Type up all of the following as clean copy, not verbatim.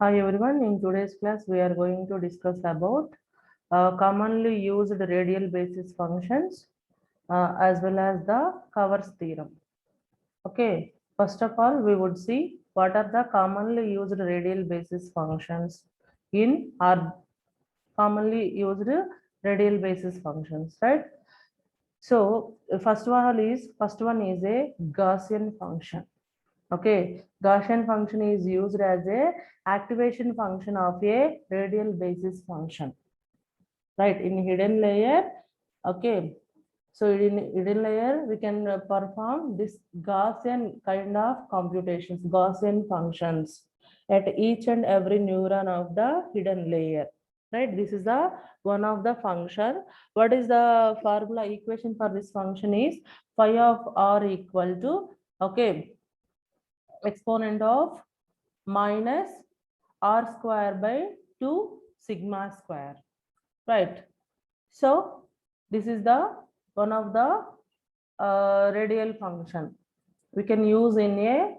Hi everyone, in today's class we are going to discuss about commonly used radial basis functions as well as the Covers theorem. Okay, first of all we would see what are the commonly used radial basis functions in our commonly used radial basis functions, right? So first one is a Gaussian function. Okay, Gaussian function is used as a activation function of a radial basis function, right? In hidden layer, okay. So in hidden layer, we can perform this Gaussian kind of computations, Gaussian functions at each and every neuron of the hidden layer, right? This is the one of the function. What is the formula equation for this function is phi of r equal to, okay, exponent of minus r square by 2 sigma square, right? So this is the one of the radial function we can use in a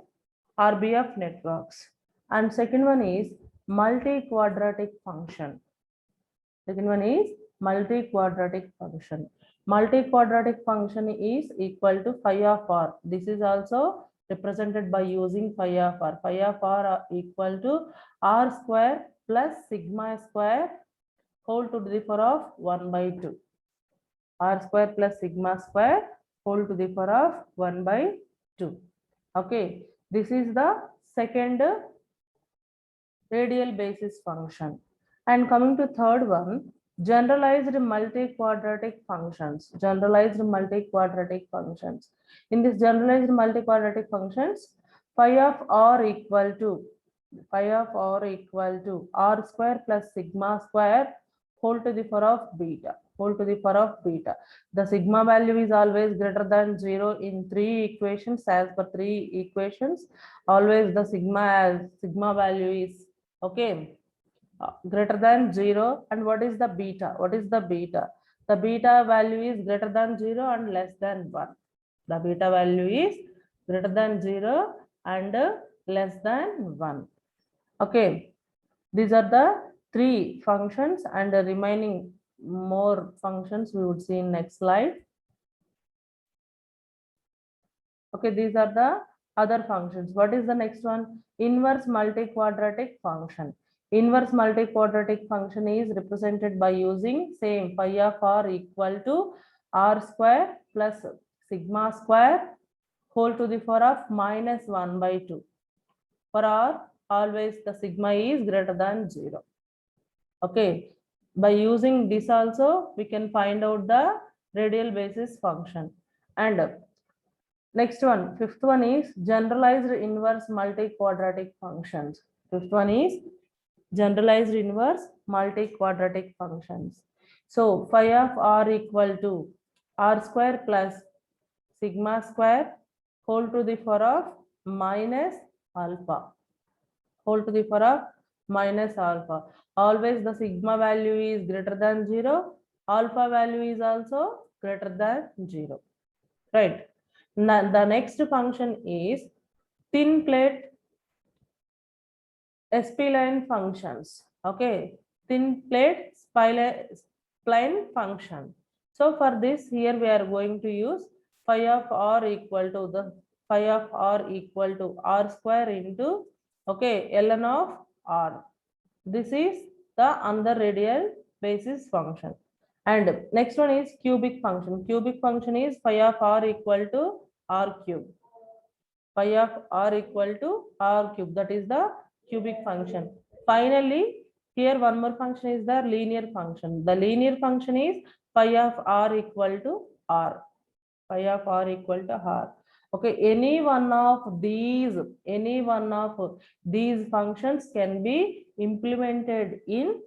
RBF networks. And second one is multi-quadratic function. Second one is multi-quadratic function. Multi-quadratic function is equal to phi of r. This is also represented by using phi of r. Phi of r are equal to r square plus sigma square whole to the power of 1 by 2. R square plus sigma square whole to the power of 1 by 2. Okay, this is the second radial basis function. And coming to third one, generalized multi-quadratic functions. Generalized multi-quadratic functions. In this generalized multi-quadratic functions, phi of r equal to r square plus sigma square whole to the power of beta. Whole to the power of beta. The sigma value is always greater than 0 in three equations. As per three equations, always the sigma value is, okay, greater than 0. And what is the beta? What is the beta? The beta value is greater than 0 and less than 1. The beta value is greater than 0 and less than 1. Okay, these are the three functions, and the remaining more functions we would see in next slide. Okay, these are the other functions. What is the next one? Inverse multi-quadratic function. Inverse multi-quadratic function is represented by using same phi of r equal to r square plus sigma square whole to the power of minus 1 by 2. For r, always the sigma is greater than 0. Okay, by using this also we can find out the radial basis function. And next one, fifth one is generalized inverse multi-quadratic functions. Fifth one is generalized inverse multi-quadratic functions. So phi of r equal to r square plus sigma square whole to the power of minus alpha. Whole to the power of minus alpha. Always the sigma value is greater than 0. Alpha value is also greater than 0. Right. Now, the next function is thin plate spline functions. Okay, thin plate spline function. So for this, here we are going to use phi of r equal to r square into, okay, ln of r. This is the under radial basis function. And next one is cubic function. Cubic function is phi of r equal to r cube. Phi of r equal to r cube. That is the cubic function. Finally, here one more function is the linear function. The linear function is phi of r equal to r. Phi of r equal to r. Okay, any one of these functions can be implemented in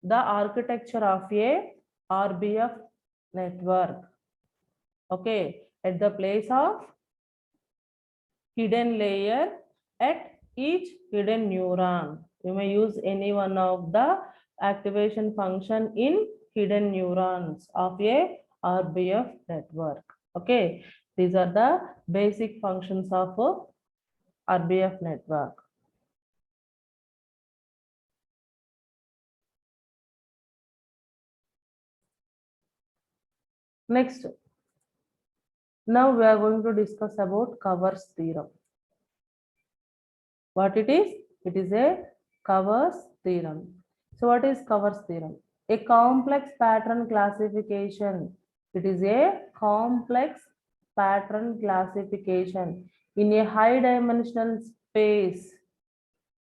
the architecture of a RBF network. Okay, at the place of hidden layer at each hidden neuron. You may use any one of the activation function in hidden neurons of a RBF network. Okay, these are the basic functions of a RBF network. Next, now we are going to discuss about Covers theorem. What it is? It is a Covers theorem. So what is Covers theorem? A complex pattern classification. It is a complex pattern classification in a high dimensional space.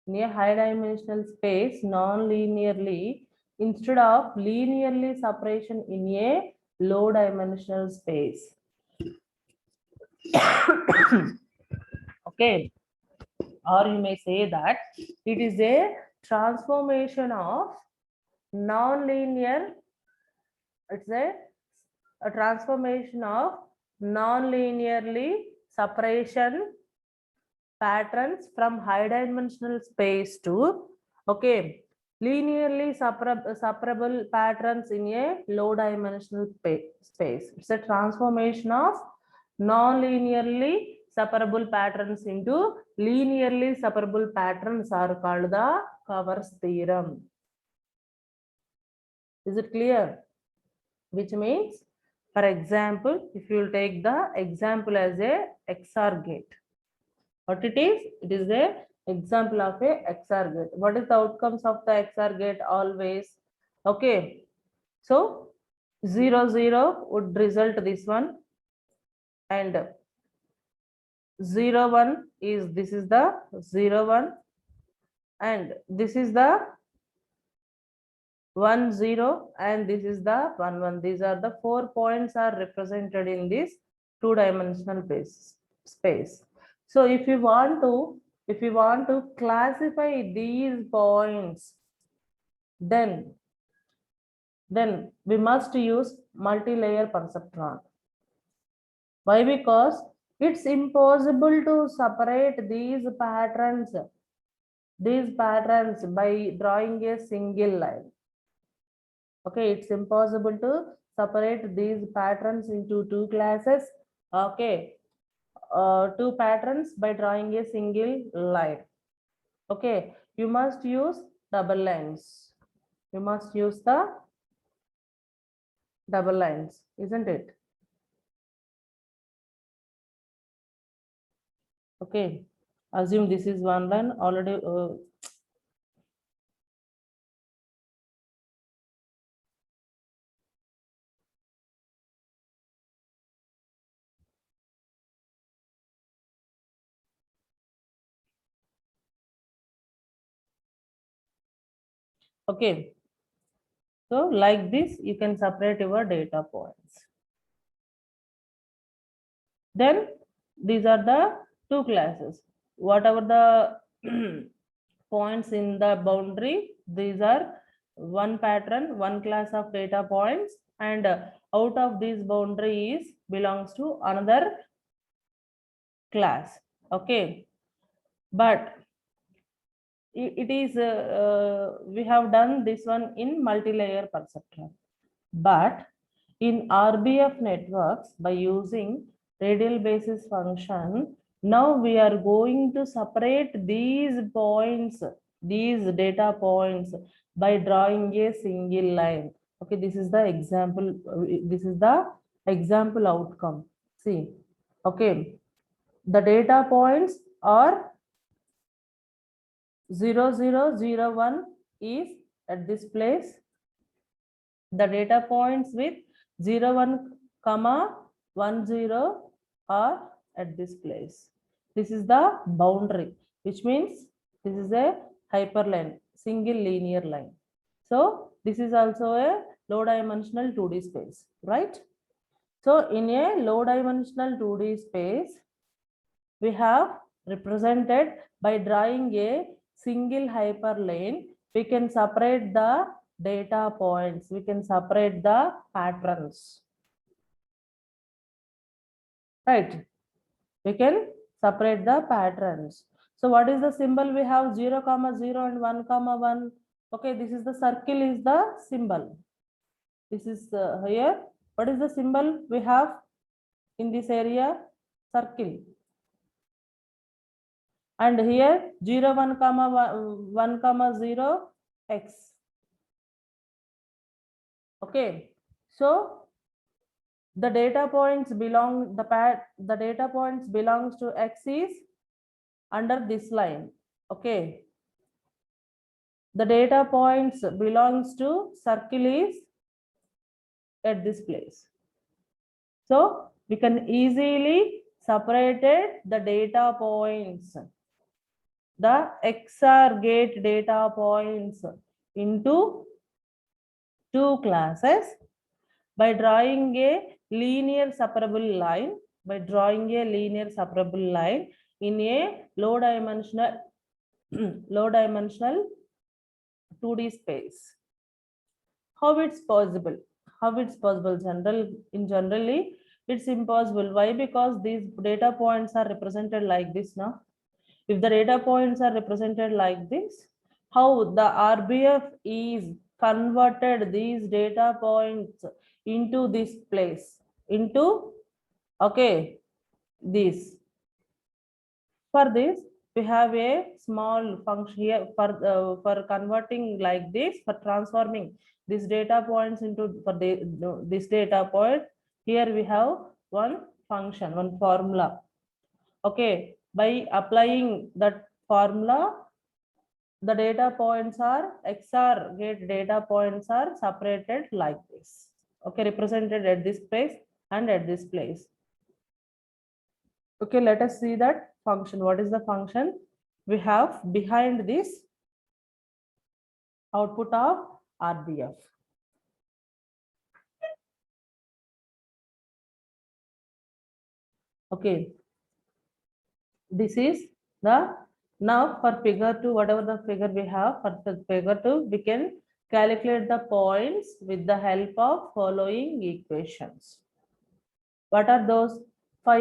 In a high dimensional space, non-linearly instead of linearly separation in a low dimensional space. Okay, or you may say that it is a transformation of non-linear, it's a transformation of non-linearly separation patterns from high dimensional space to, okay, linearly separable patterns in a low dimensional space. It's a transformation of non-linearly separable patterns into linearly separable patterns are called the Covers theorem. Is it clear? Which means, for example, if you will take the example as a XOR gate. What it is? It is a example of a XOR gate. What is the outcomes of the XOR gate always? Okay. So 0, 0 would result this one, and 0, 1 is, this is the 0, 1, and this is the 1, 0, and this is the 1, 1. These are the 4 points are represented in this two-dimensional space. So if you want to classify these points, then we must use multi-layer perceptron. Why? Because it's impossible to separate these patterns by drawing a single line. Okay, it's impossible to separate these patterns into two classes. Okay, two patterns by drawing a single line. Okay, you must use double lines. You must use the double lines, isn't it? Okay, assume this is one line already. Okay, so like this, you can separate your data points. Then these are the two classes. Whatever the points in the boundary, these are one pattern, one class of data points, and out of these boundaries belongs to another class. Okay, but it is we have done this one in multi-layer perceptron, but in RBF networks, by using radial basis function, now we are going to separate these points, these data points, by drawing a single line. Okay, this is the example. This is the example outcome. See, okay, the data points are 0, 0, 0, 1 is at this place. The data points with 0, 1, comma 1, 0 are at this place. This is the boundary, which means this is a hyperline, single linear line. So this is also a low dimensional 2D space, right? So in a low dimensional 2D space, we have represented by drawing a single hyperlane. We can separate the data points. We can separate the patterns. Right? We can separate the patterns. So what is the symbol? We have 0, 0 and 1, 1. Okay, this is the circle is the symbol. This is here. What is the symbol we have in this area? Circle. And here 0, 1, 1, 0, x. Okay, so the data points belong, the data points belongs to X is under this line. Okay. The data points belongs to circle is at this place. So we can easily separate the data points, the XOR gate data points into two classes by drawing a linear separable line, in a low dimensional low dimensional 2D space. How it's possible? Generally, it's impossible. Why? Because these data points are represented like this now. If the data points are represented like this, how the RBF is converted these data points into this place, into, okay, this. For this, we have a small function here for converting like this, for transforming these data points into, for this data point. Here we have one function, one formula. Okay, by applying that formula, the data points are XOR gate data points are separated like this. Okay, represented at this place and at this place. Okay, let us see that function. What is the function? We have behind this output of RBF. Okay, this is the, now for figure 2, whatever the figure we have, for the figure 2, we can calculate the points with the help of following equations. What are those? Phi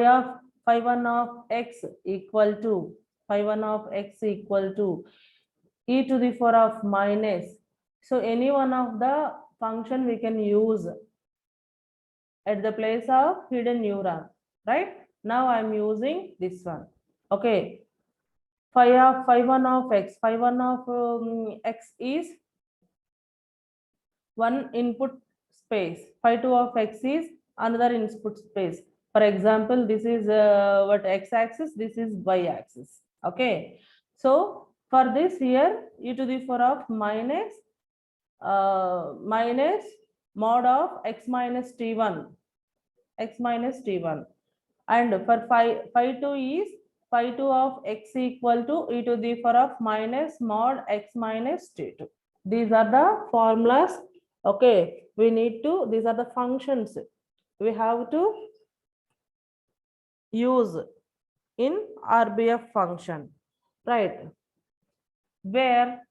1 of x equal to, phi 1 of x equal to e to the power of minus. So any one of the function we can use at the place of hidden neuron, right? Now I'm using this one. Okay, phi 1 of x, phi 1 of x is one input space, phi 2 of x is another input space. For example, this is what x-axis, this is y-axis. Okay, so for this here, e to the power of minus minus mod of x minus t1, and for phi 2 is phi 2 of x equal to e to the power of minus mod x minus t2. These are the formulas. Okay, we need to, these are the functions we have to use in RBF function, right? Where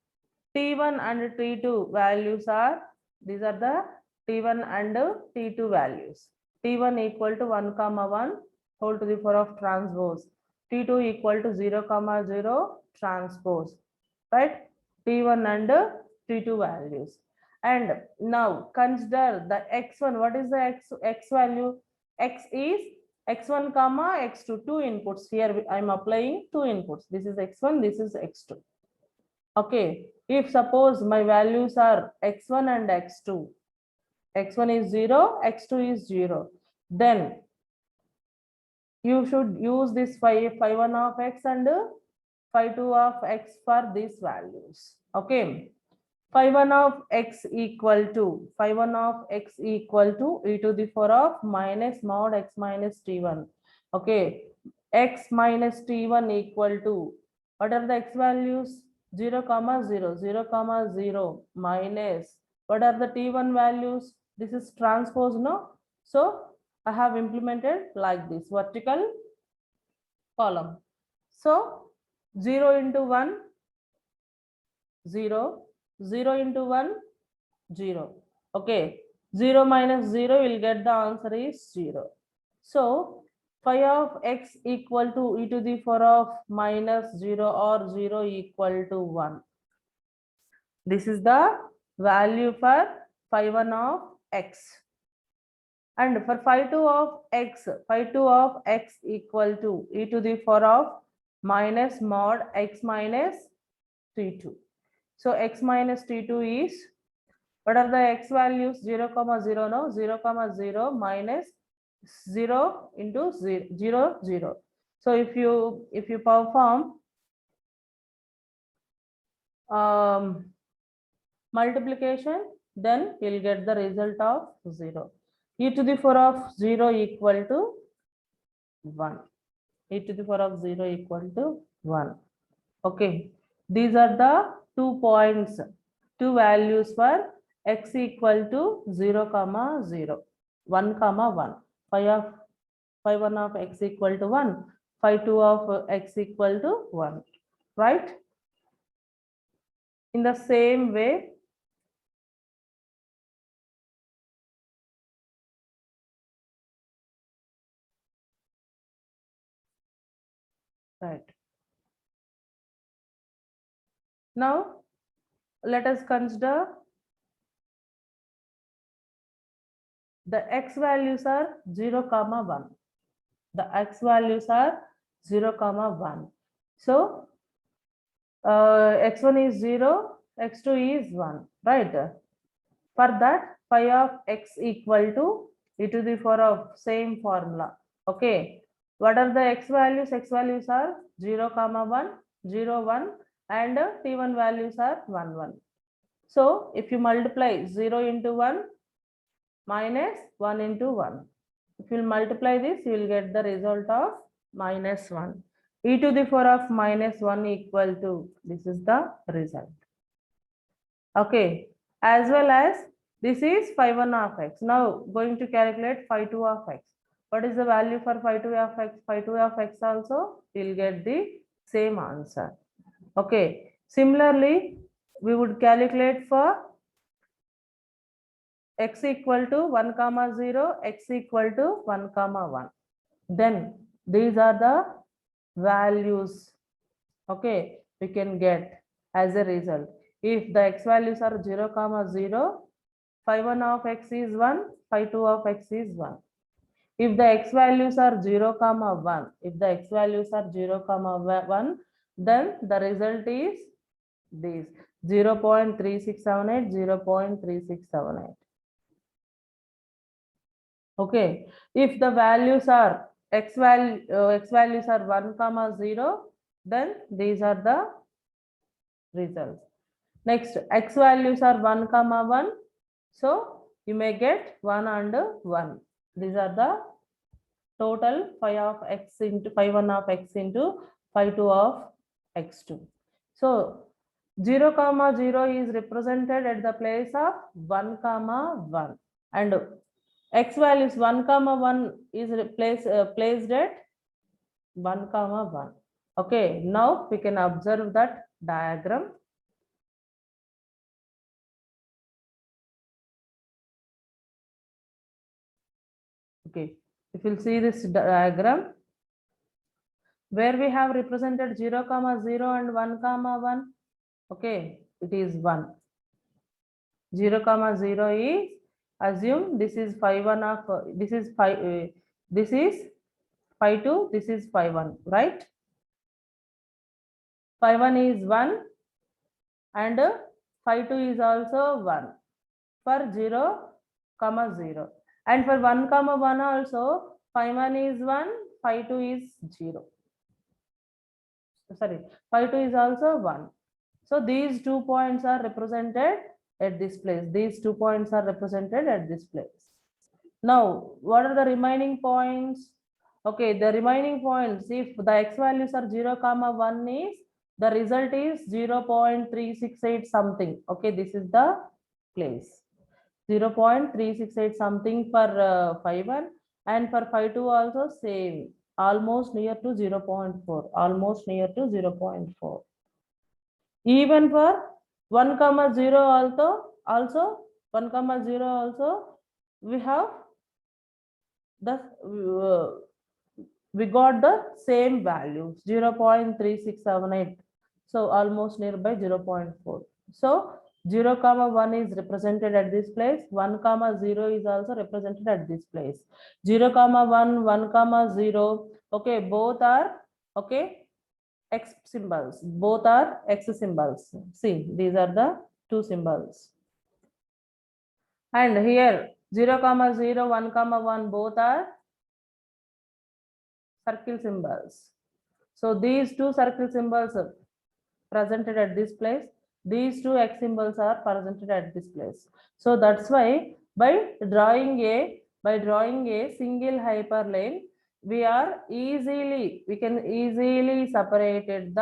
T1 and T2 values are, these are the T1 and T2 values. T1 equal to 1 comma 1 whole to the power of transpose. T2 equal to 0 comma 0 transpose, right? T1 and T2 values. And now consider the x1. What is the x value? X is x1 comma x2, two inputs. Here I am applying two inputs. This is x1, this is x2. Okay, if suppose my values are x1 and x2, x1 is 0, x2 is 0, then you should use this phi 1 of x and phi 2 of x for these values. Okay, phi 1 of x equal to, phi 1 of x equal to e to the power of minus mod x minus t1. Okay, x minus t1 equal to, what are the x values? 0 comma 0, 0 comma 0 minus, what are the t1 values? This is transpose, no? So I have implemented like this vertical column. So 0 into 1, 0, 0 into 1, 0. Okay, 0 minus 0 will get the answer is 0. So phi of x equal to e to the power of minus 0 or 0 equal to 1. This is the value for phi 1 of x. And for phi 2 of x, phi 2 of x equal to e to the power of minus mod x minus t2. So x minus t2 is, what are the x values? 0 comma 0, no? 0 comma 0 minus 0 into 0, 0, 0. So if you perform multiplication, then you'll get the result of 0. E to the power of 0 equal to 1. E to the power of 0 equal to 1. Okay, these are the 2 points, 2 values for x equal to 0 comma 0, 1 comma 1. Phi 1 of x equal to 1, phi 2 of x equal to 1, right? In the same way, right. Now, let us consider the x values are 0 comma 1. The x values are 0 comma 1. So, x1 is 0, x2 is 1, right? For that, phi of x equal to e to the power of same formula. Okay. What are the x values? X values are 0 comma 1, 0, 1, and t1 values are 1, 1. So if you multiply 0 into 1 minus 1 into 1. If you multiply this, you will get the result of minus 1. E to the power of minus 1 equal to, this is the result. Okay. As well as this is phi 1 of x. Now going to calculate phi 2 of x. What is the value for phi 2 of x? Phi 2 of x also, we will get the same answer. Okay. Similarly, we would calculate for x equal to 1 comma 0, x equal to 1 comma 1. Then these are the values, okay, we can get as a result. If the x values are 0 comma 0, phi 1 of x is 1, phi 2 of x is 1. If the x values are 0 comma 1, if the x values are 0 comma 1, then the result is this 0.3678, 0.3678. Okay, if the values are x values are 1 comma 0, then these are the results. Next, x values are 1 comma 1, so you may get 1 and 1. These are the total phi of x into phi 1 of x into phi 2 of x2. So 0 comma 0 is represented at the place of 1 comma 1, and x values 1 comma 1 is placed at 1 comma 1. Okay, now we can observe that diagram. Okay, if you'll see this diagram, where we have represented 0 comma 0 and 1 comma 1, okay, it is 1. 0 comma 0 is, assume this is phi 1 of this is phi this is phi 2, this is phi 1, right? Phi 1 is 1 and phi 2 is also 1 for 0 comma 0, and for 1 comma 1 also phi 1 is 1, phi 2 is 0, sorry, phi 2 is also 1. So these 2 points are represented at this place. These 2 points are represented at this place. Now, what are the remaining points? Okay, the remaining points, if the x values are 0 comma 1 is, the result is 0.368 something. Okay, this is the place. 0.368 something for phi 1, and for phi 2 also same, almost near to 0.4, almost near to 0.4. Even for 1 comma 0 also 1 comma 0 also we have the we got the same value 0.3678, so almost nearby 0.4. So 0 comma 1 is represented at this place, 1 comma 0 is also represented at this place. 0 comma 1, 1 comma 0, okay, both are okay x symbols, both are x symbols. See, these are the two symbols. And here 0 comma 0, 1 comma 1 both are circle symbols. So these two circle symbols are presented at this place. These two X symbols are presented at this place. So that's why by drawing a single hyperplane, we can easily separated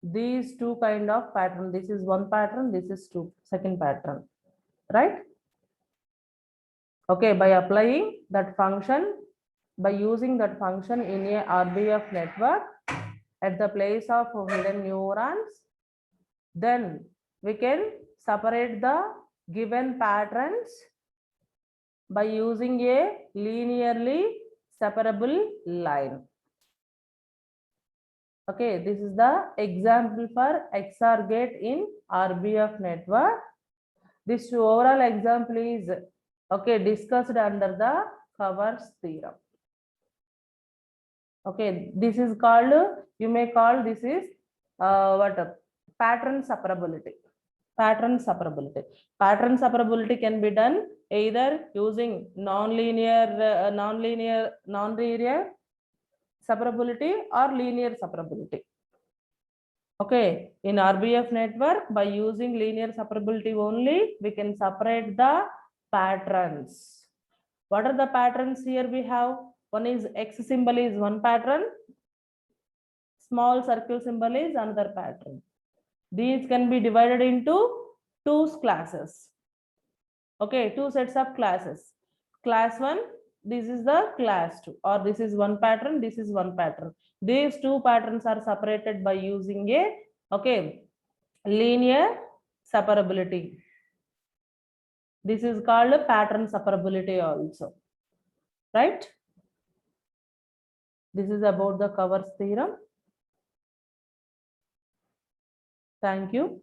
these two kind of pattern. This is one pattern, this is second pattern, right? Okay, by applying that function, by using that function in a RBF network at the place of hidden neurons, then we can separate the given patterns by using a linearly separable line. Okay, this is the example for XOR gate in RBF network. This overall example is discussed under the Covers theorem. Okay, this is called, you may call this is pattern separability. Pattern separability can be done either using non-linear separability or linear separability. Okay, in RBF network, by using linear separability only, we can separate the patterns. What are the patterns here we have? One is X symbol is one pattern, small circle symbol is another pattern. These can be divided into two classes. Okay, two sets of classes. Class 1, this is the class 2, or this is one pattern, this is one pattern. These two patterns are separated by using a linear separability. This is called a pattern separability also, right? This is about the Covers theorem. Thank you.